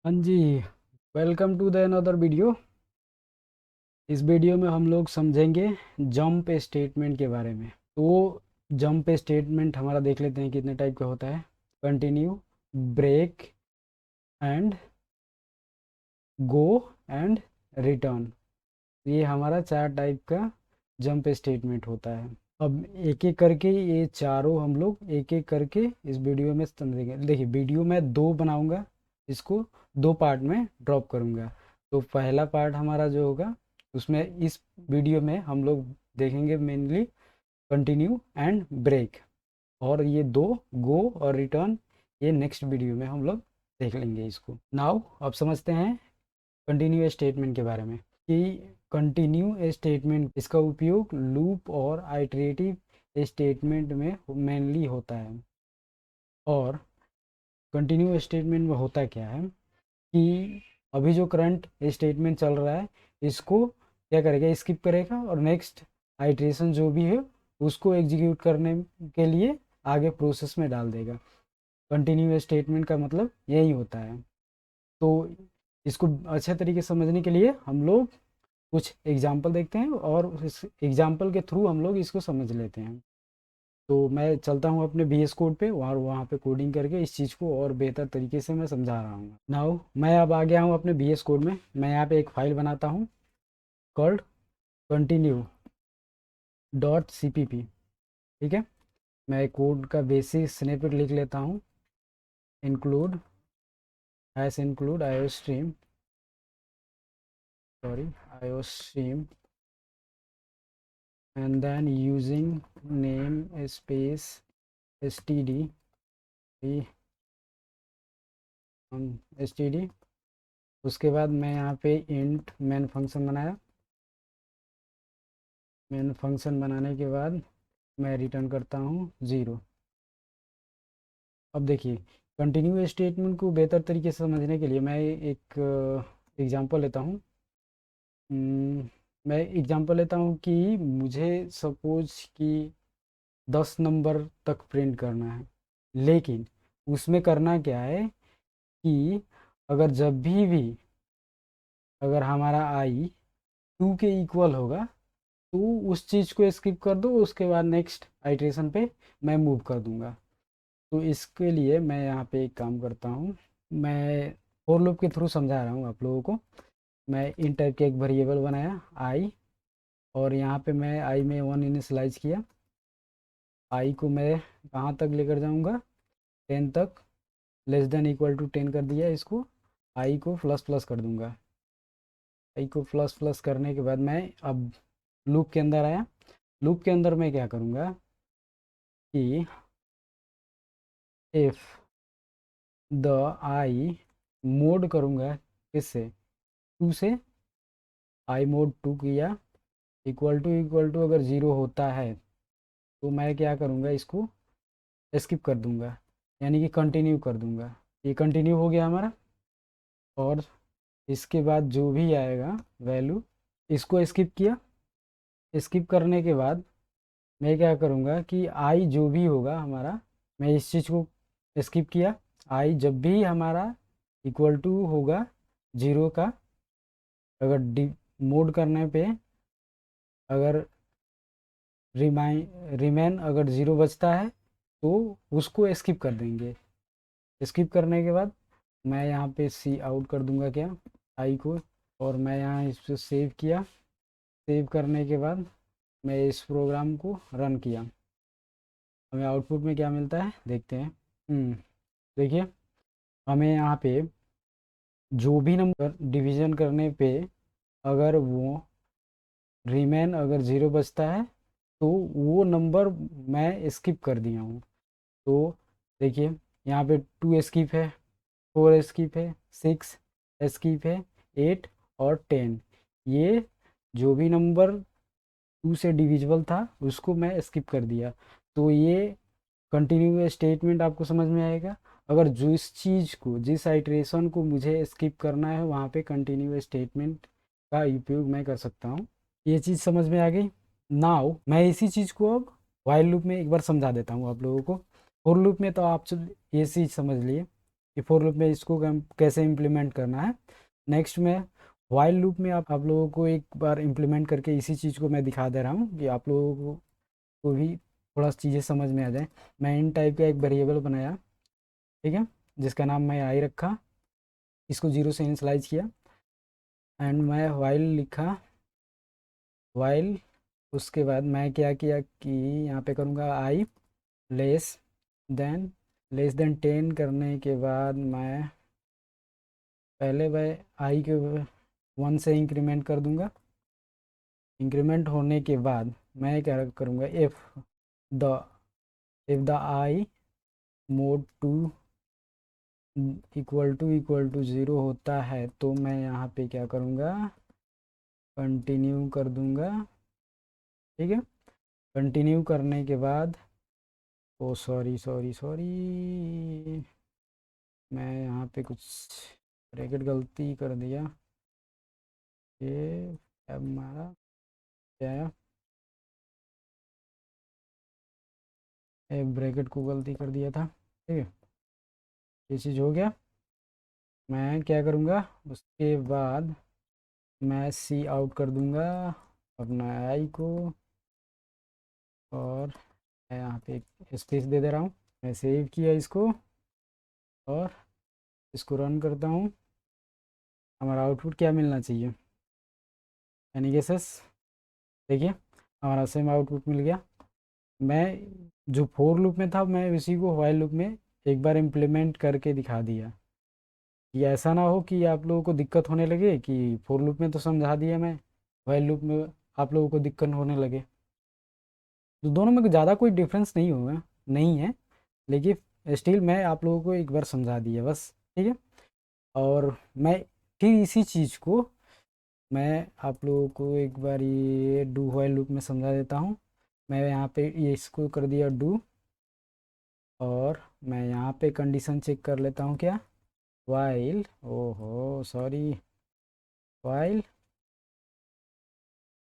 हाँ जी, welcome to the another video. इस वीडियो में हम लोग समझेंगे जंप स्टेटमेंट के बारे में। तो जंप स्टेटमेंट हमारा देख लेते हैं कितने टाइप का होता है। Continue, break and go and return. ये हमारा चार टाइप का जंप स्टेटमेंट होता है। अब एक एक करके ये चारों हम लोग एक एक करके इस वीडियो में समझेंगे। देखिए, वीडियो मैं दो बनाऊंगा, इसको दो पार्ट में ड्रॉप करूंगा। तो पहला पार्ट हमारा जो होगा उसमें इस वीडियो में हम लोग देखेंगे मेनली कंटिन्यू एंड ब्रेक, और ये दो गो और रिटर्न ये नेक्स्ट वीडियो में हम लोग देख लेंगे इसको। नाउ अब समझते हैं कंटिन्यू स्टेटमेंट के बारे में कि कंटिन्यू स्टेटमेंट इसका उपयोग लूप और आइटरेटिव स्टेटमेंट में मेनली होता है। और कंटिन्यू स्टेटमेंट में होता क्या है कि अभी जो करंट स्टेटमेंट चल रहा है इसको क्या करेगा, स्किप करेगा और नेक्स्ट आइट्रेशन जो भी है उसको एग्जीक्यूट करने के लिए आगे प्रोसेस में डाल देगा। कंटिन्यू स्टेटमेंट का मतलब यही होता है। तो इसको अच्छे तरीके से समझने के लिए हम लोग कुछ एग्जाम्पल देखते हैं और इस एग्जाम्पल के थ्रू हम लोग इसको समझ लेते हैं। तो मैं चलता हूँ अपने VS कोड पे और वहाँ पे कोडिंग करके इस चीज़ को और बेहतर तरीके से मैं समझा रहा हूँ। नाउ मैं अब आ गया हूँ अपने VS कोड में। मैं यहाँ पे एक फ़ाइल बनाता हूँ कॉल्ड कंटिन्यू डॉट CPP। ठीक है, मैं कोड का बेसिक स्निपेट लिख लेता हूँ। Include include iostream, sorry iostream, and then using name space std std। उसके बाद मैं यहाँ पे इंट मेन फंक्शन बनाया। मेन फंक्शन बनाने के बाद मैं रिटर्न करता हूँ 0। अब देखिए, कंटिन्यू स्टेटमेंट को बेहतर तरीके से समझने के लिए मैं एक एग्जांपल लेता हूँ। मैं एग्जांपल लेता हूँ कि मुझे सपोज कि 10 नंबर तक प्रिंट करना है, लेकिन उसमें करना क्या है कि अगर जब भी अगर हमारा आई 2 के इक्वल होगा तो उस चीज़ को स्किप कर दो, उसके बाद नेक्स्ट आइट्रेशन पे मैं मूव कर दूंगा। तो इसके लिए मैं यहाँ पे एक काम करता हूँ। मैं फॉर लूप के थ्रू समझा रहा हूँ आप लोगों को। मैं इन टाइप के एक वेरिएबल बनाया आई, और यहाँ पे मैं आई में 1 इनिशलाइज किया। आई को मैं कहाँ तक लेकर जाऊँगा, 10 तक। लेस देन इक्वल टू 10 कर दिया इसको। आई को प्लस प्लस कर दूंगा। आई को प्लस प्लस करने के बाद मैं अब लूप के अंदर आया। लूप के अंदर मैं क्या करूँगा कि इफ़ द आई मोड करूँगा, किससे, 2 से। आई मोड 2 किया, इक्वल टू अगर 0 होता है तो मैं क्या करूँगा, इसको स्किप कर दूँगा, यानी कि कंटिन्यू कर दूँगा। ये कंटिन्यू हो गया हमारा। और इसके बाद जो भी आएगा वैल्यू, इसको स्किप किया। स्किप करने के बाद मैं क्या करूँगा कि आई जो भी होगा हमारा, मैं इस चीज़ को स्किप किया। आई जब भी हमारा इक्वल टू होगा 0 का, अगर डी मोड करने पे अगर रिमेन अगर 0 बचता है तो उसको स्किप कर देंगे। स्किप करने के बाद मैं यहाँ पे सी आउट कर दूंगा क्या, आई को। और मैं यहाँ इसको सेव किया। सेव करने के बाद मैं इस प्रोग्राम को रन किया। हमें आउटपुट में क्या मिलता है देखते हैं। देखिए, हमें यहाँ पे जो भी नंबर डिवीजन करने पे अगर वो रिमेन अगर 0 बचता है तो वो नंबर मैं स्किप कर दिया हूँ। तो देखिए, यहाँ पे 2 स्किप है, 4 स्किप है, 6 स्किप है, 8 और 10। ये जो भी नंबर 2 से डिविजिबल था उसको मैं स्किप कर दिया। तो ये कंटिन्यू स्टेटमेंट आपको समझ में आएगा। अगर जो इस चीज़ को, जिस आइट्रेशन को मुझे स्किप करना है वहाँ पे कंटिन्यू स्टेटमेंट का उपयोग मैं कर सकता हूँ। ये चीज़ समझ में आ गई। नाउ मैं इसी चीज़ को अब वाइल लूप में एक बार समझा देता हूँ आप लोगों को। फॉर लूप में तो आप ये चीज़ समझ लिए कि फॉर लूप में इसको कैसे इम्प्लीमेंट करना है। नेक्स्ट में वाइल लूप में आप लोगों को एक बार इम्प्लीमेंट करके इसी चीज़ को मैं दिखा दे रहा हूँ कि आप लोगों को भी थोड़ा चीज़ें समझ में आ जाए। मैं इन टाइप का एक वेरिएबल बनाया, ठीक है, जिसका नाम मैं आई रखा, इसको 0 से इनिशियलाइज किया एंड मैं वाइल लिखा, वाइल। उसके बाद मैं क्या किया कि यहाँ पे करूँगा I less then, less than 10 करने के बाद मैं पहले मैं आई के 1 से इंक्रीमेंट कर दूंगा। इंक्रीमेंट होने के बाद मैं क्या करूँगा, the if the i mod two equal to 0 होता है तो मैं यहाँ पे क्या करूँगा, कंटिन्यू कर दूँगा, ठीक है। कंटिन्यू करने के बाद ओ सॉरी सॉरी सॉरी, मैं यहाँ पे कुछ ब्रैकेट गलती कर दिया, ये अब हमारा क्या आया, एक ब्रैकेट को गलती कर दिया था, ठीक है। ये चीज़ हो गया। मैं क्या करूँगा उसके बाद मैं सी आउट कर दूँगा अपना आई को, और मैं यहाँ पे एक स्पेस दे दे रहा हूँ। मैं सेव किया इसको और इसको रन करता हूँ। हमारा आउटपुट क्या मिलना चाहिए, यानी कि सस, देखिए हमारा सेम आउटपुट मिल गया। मैं जो फोर लूप में था मैं उसी को व्हाइल लूप में एक बार इम्प्लीमेंट करके दिखा दिया, कि ऐसा ना हो कि आप लोगों को दिक्कत होने लगे कि फोर लूप में तो समझा दिया मैं, व्हाइल लूप में आप लोगों को दिक्कत होने लगे। तो दोनों में ज़्यादा कोई डिफरेंस नहीं होगा, नहीं है, लेकिन स्टिल मैं आप लोगों को एक बार समझा दिया बस, ठीक है। और मैं फिर इसी चीज़ को मैं आप लोगों को एक बार ये डू व्हाइल लूप में समझा देता हूँ। मैं यहाँ पे ये इसको कर दिया डू, और मैं यहाँ पे कंडीशन चेक कर लेता हूँ क्या, वाइल, ओहो सॉरी, वाइल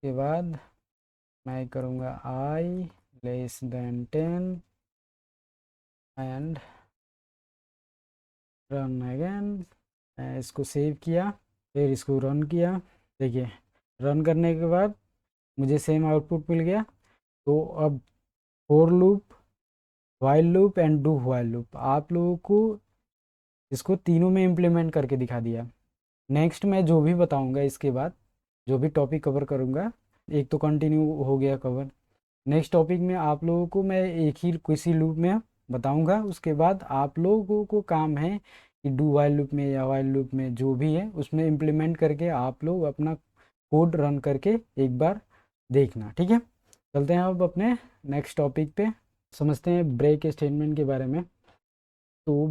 के बाद मैं करूँगा I less than 10 and run again. मैं इसको सेव किया, फिर इसको रन किया, देखिए रन करने के बाद मुझे सेम आउटपुट मिल गया। तो अब for loop, while loop and do while loop आप लोगों को इसको तीनों में इम्प्लीमेंट करके दिखा दिया। नेक्स्ट मैं जो भी बताऊंगा इसके बाद, जो भी टॉपिक कवर करूंगा, एक तो कंटिन्यू हो गया कवर, नेक्स्ट टॉपिक में आप लोगों को मैं एक ही किसी लूप में बताऊंगा। उसके बाद आप लोगों को काम है कि डू वाइल लूप में या वाइल लूप में जो भी है उसमें इम्प्लीमेंट करके आप लोग अपना कोड रन करके एक बार देखना, ठीक है। चलते हैं अब अपने नेक्स्ट टॉपिक पे, समझते हैं ब्रेक स्टेटमेंट के बारे में। तो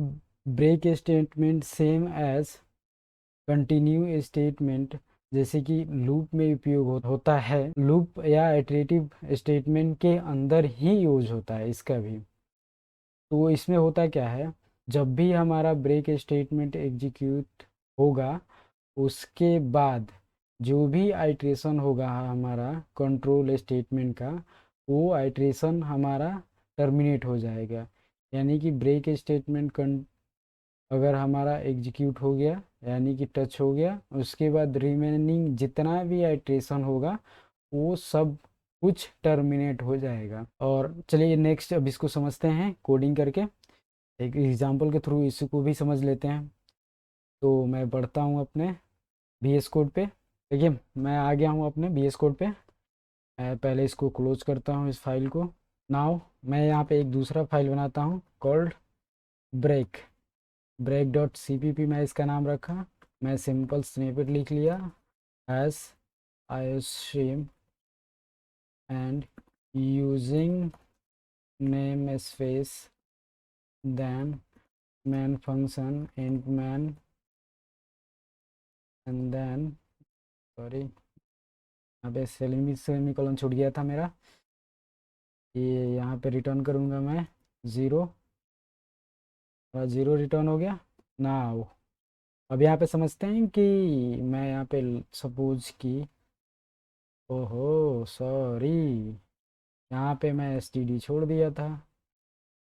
break statement same as continue statement जैसे कि लूप में उपयोग होता है, लूप या इटरेटिव स्टेटमेंट के अंदर ही यूज होता है इसका भी। तो इसमें होता क्या है, जब भी हमारा ब्रेक स्टेटमेंट एग्जीक्यूट होगा उसके बाद जो भी आइट्रेशन होगा हमारा कंट्रोल स्टेटमेंट का, वो आइट्रेशन हमारा टर्मिनेट हो जाएगा। यानी कि ब्रेक स्टेटमेंट अगर हमारा एग्जीक्यूट हो गया यानी कि टच हो गया, उसके बाद रिमेनिंग जितना भी आइट्रेशन होगा वो सब कुछ टर्मिनेट हो जाएगा। और चलिए नेक्स्ट अब इसको समझते हैं कोडिंग करके, एक एग्जांपल के थ्रू इसको भी समझ लेते हैं। तो मैं बढ़ता हूँ अपने VS कोड पे, देखिए मैं आ गया हूँ अपने VS कोड पे। मैं पहले इसको क्लोज करता हूँ इस फाइल को। नाउ मैं यहाँ पे एक दूसरा फाइल बनाता हूँ called break, break dot CPP मैं इसका नाम रखा। मैं सिंपल स्निपेट लिख लिया as IOStream and using name space then main function int main and then sorry यहाँ पे सेमीकोलन छूट गया था मेरा, ये यहाँ पे रिटर्न करूँगा मैं 0, और 0 रिटर्न हो गया ना। अब यहाँ पे समझते हैं कि मैं यहाँ पे सपोज कि ओहो सॉरी, यहाँ पे मैं STD छोड़ दिया था,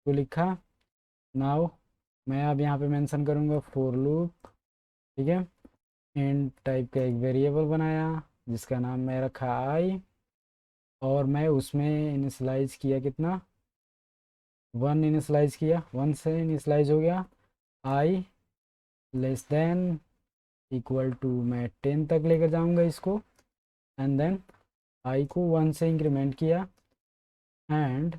तो लिखा नाउ मैं अब यहाँ पे मेंशन करूँगा फॉर लूप, ठीक है। इंट टाइप का एक वेरिएबल बनाया जिसका नाम मैं रखा आई, और मैं उसमें इनिशलाइज किया कितना, 1 इनिशलाइज किया, 1 से इनिशलाइज हो गया। आई लेस देन इक्वल टू, मैं 10 तक लेकर जाऊंगा इसको, एंड देन आई को 1 से इंक्रीमेंट किया। एंड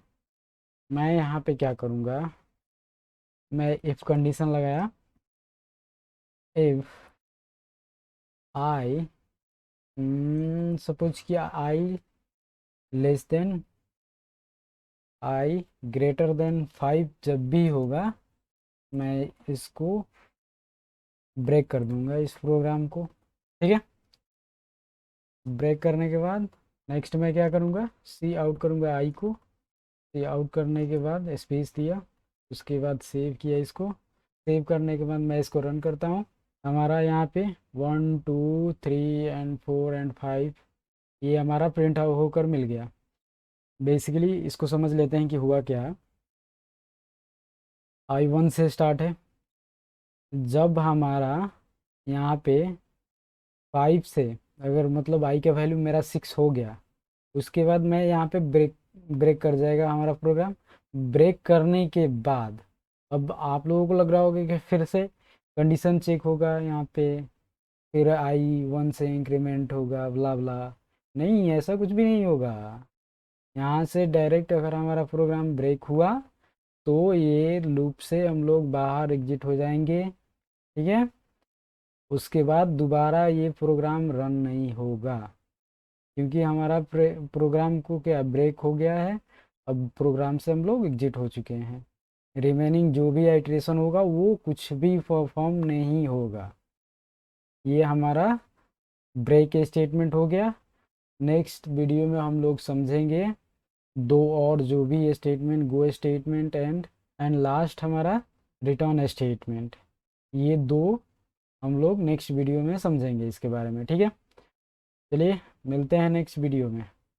मैं यहाँ पे क्या करूँगा, मैं इफ़ कंडीशन लगाया, इफ़ आई सपोज किया आई लेस देन, आई ग्रेटर देन 5 जब भी होगा, मैं इसको ब्रेक कर दूंगा इस प्रोग्राम को, ठीक है। ब्रेक करने के बाद नेक्स्ट मैं क्या करूँगा, सी आउट करूँगा आई को। सी आउट करने के बाद स्पेस दिया, उसके बाद सेव किया इसको। सेव करने के बाद मैं इसको रन करता हूँ। हमारा यहाँ पे 1 2 3 एंड 4 एंड 5 ये हमारा प्रिंट होकर मिल गया। बेसिकली इसको समझ लेते हैं कि हुआ क्या है। आई 1 से स्टार्ट है, जब हमारा यहाँ पे 5 से, अगर मतलब आई का वैल्यू मेरा 6 हो गया, उसके बाद मैं यहाँ पे ब्रेक ब्रेक कर जाएगा हमारा प्रोग्राम। ब्रेक करने के बाद अब आप लोगों को लग रहा होगा कि फिर से कंडीशन चेक होगा यहाँ पे, फिर आई 1 से इंक्रीमेंट होगा ब्ला ब्ला। नहीं, ऐसा कुछ भी नहीं होगा। यहाँ से डायरेक्ट अगर हमारा प्रोग्राम ब्रेक हुआ तो ये लूप से हम लोग बाहर एग्जिट हो जाएंगे, ठीक है। उसके बाद दोबारा ये प्रोग्राम रन नहीं होगा, क्योंकि हमारा प्रोग्राम को क्या ब्रेक हो गया है। अब प्रोग्राम से हम लोग एग्जिट हो चुके हैं। रिमेनिंग जो भी आइट्रेशन होगा वो कुछ भी परफॉर्म नहीं होगा। ये हमारा ब्रेक स्टेटमेंट हो गया। नेक्स्ट वीडियो में हम लोग समझेंगे दो और जो भी statement, go statement and last हमारा रिटर्न स्टेटमेंट। ये दो हम लोग नेक्स्ट वीडियो में समझेंगे इसके बारे में, ठीक है। चलिए मिलते हैं नेक्स्ट वीडियो में।